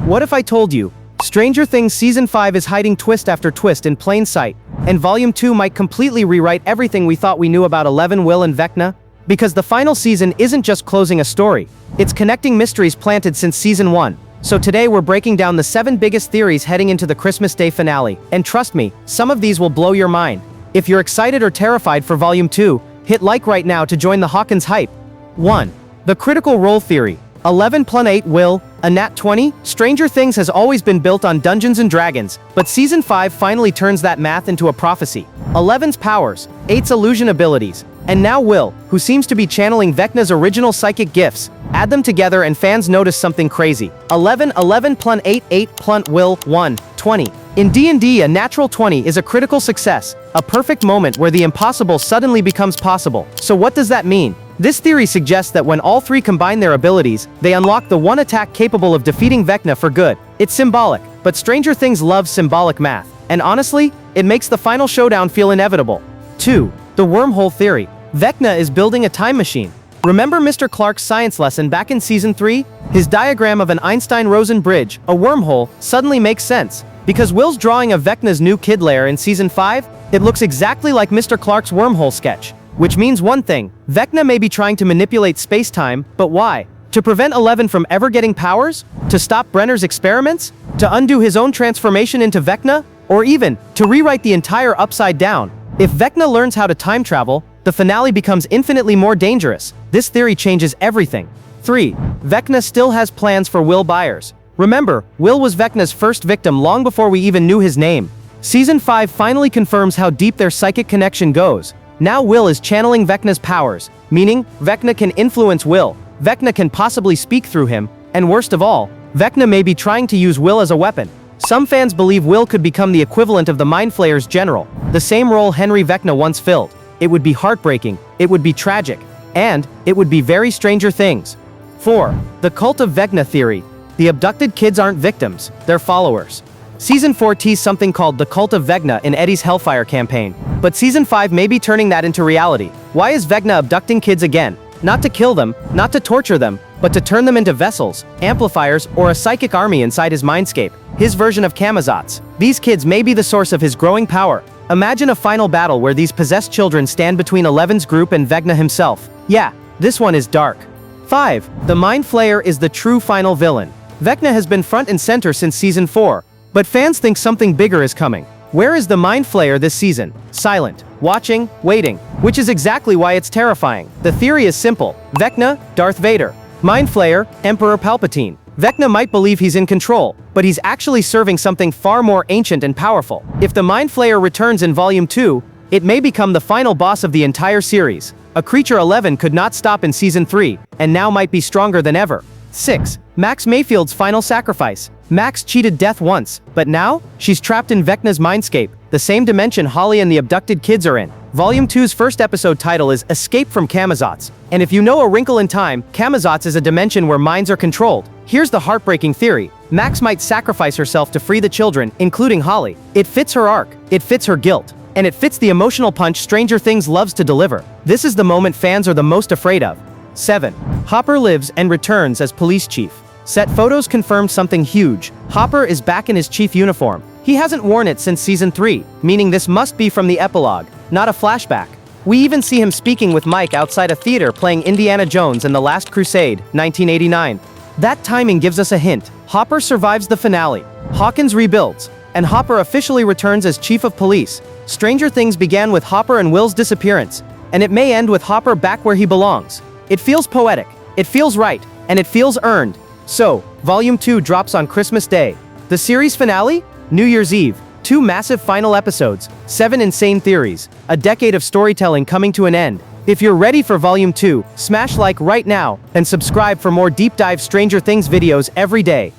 What if I told you? Stranger Things Season 5 is hiding twist after twist in plain sight, and Volume 2 might completely rewrite everything we thought we knew about Eleven, Will, and Vecna? Because the final season isn't just closing a story, it's connecting mysteries planted since Season 1. So today we're breaking down the 7 biggest theories heading into the Christmas Day finale, and trust me, some of these will blow your mind. If you're excited or terrified for Volume 2, hit like right now to join the Hawkins hype. 1. The Critical Role Theory. 11 plus 8 will, a nat 20? Stranger Things has always been built on Dungeons & Dragons, but Season 5 finally turns that math into a prophecy. 11's powers, 8's illusion abilities, and now Will, who seems to be channeling Vecna's original psychic gifts. Add them together and fans notice something crazy. 11 plus 8 plus Will, 1, 20. In D&D, a natural 20 is a critical success, a perfect moment where the impossible suddenly becomes possible. So what does that mean? This theory suggests that when all three combine their abilities, they unlock the one attack capable of defeating Vecna for good. It's symbolic, but Stranger Things loves symbolic math, and honestly, it makes the final showdown feel inevitable. 2. The Wormhole Theory. Vecna is building a time machine. Remember Mr. Clark's science lesson back in Season 3? His diagram of an Einstein-Rosen bridge, a wormhole, suddenly makes sense. Because Will's drawing of Vecna's new kid lair in Season 5, it looks exactly like Mr. Clark's wormhole sketch. Which means one thing, Vecna may be trying to manipulate space-time, but why? To prevent Eleven from ever getting powers? To stop Brenner's experiments? To undo his own transformation into Vecna? Or even, to rewrite the entire Upside Down? If Vecna learns how to time travel, the finale becomes infinitely more dangerous. This theory changes everything. 3. Vecna still has plans for Will Byers. Remember, Will was Vecna's first victim long before we even knew his name. Season 5 finally confirms how deep their psychic connection goes. Now Will is channeling Vecna's powers, meaning Vecna can influence Will, Vecna can possibly speak through him, and worst of all, Vecna may be trying to use Will as a weapon. Some fans believe Will could become the equivalent of the Mind Flayer's general, the same role Henry Vecna once filled. It would be heartbreaking, it would be tragic, and it would be very Stranger Things. 4. The Cult of Vecna Theory. The abducted kids aren't victims, they're followers. Season 4 teased something called the Cult of Vecna in Eddie's Hellfire campaign, but Season 5 may be turning that into reality. Why is Vecna abducting kids again? Not to kill them, not to torture them, but to turn them into vessels, amplifiers, or a psychic army inside his mindscape, his version of Camazotz. These kids may be the source of his growing power. Imagine a final battle where these possessed children stand between Eleven's group and Vecna himself. Yeah, this one is dark. 5. The Mind Flayer is the true final villain. Vecna has been front and center since Season 4. But fans think something bigger is coming. Where is the Mind Flayer this season? Silent, watching, waiting, which is exactly why it's terrifying. The theory is simple. Vecna, Darth Vader. Mind Flayer, Emperor Palpatine. Vecna might believe he's in control, but he's actually serving something far more ancient and powerful. If the Mind Flayer returns in Volume 2, it may become the final boss of the entire series. A creature Eleven could not stop in Season 3, and now might be stronger than ever. 6. Max Mayfield's final sacrifice. Max cheated death once, but now, she's trapped in Vecna's mindscape, the same dimension Holly and the abducted kids are in. Volume 2's first episode title is Escape from Camazotz. And if you know A Wrinkle in Time, Camazotz is a dimension where minds are controlled. Here's the heartbreaking theory. Max might sacrifice herself to free the children, including Holly. It fits her arc, it fits her guilt, and it fits the emotional punch Stranger Things loves to deliver. This is the moment fans are the most afraid of. 7. Hopper lives and returns as police chief. Set photos confirmed something huge. Hopper is back in his chief uniform. He hasn't worn it since Season 3, meaning this must be from the epilogue, not a flashback. We even see him speaking with Mike outside a theater playing Indiana Jones and the Last Crusade, 1989. That timing gives us a hint. Hopper survives the finale. Hawkins rebuilds, and Hopper officially returns as chief of police. Stranger Things began with Hopper and Will's disappearance, and it may end with Hopper back where he belongs. It feels poetic, it feels right, and it feels earned. So, Volume 2 drops on Christmas Day. The series finale? New Year's Eve. 2 massive final episodes, 7 insane theories, a decade of storytelling coming to an end. If you're ready for Volume 2, smash like right now, and subscribe for more deep dive Stranger Things videos every day.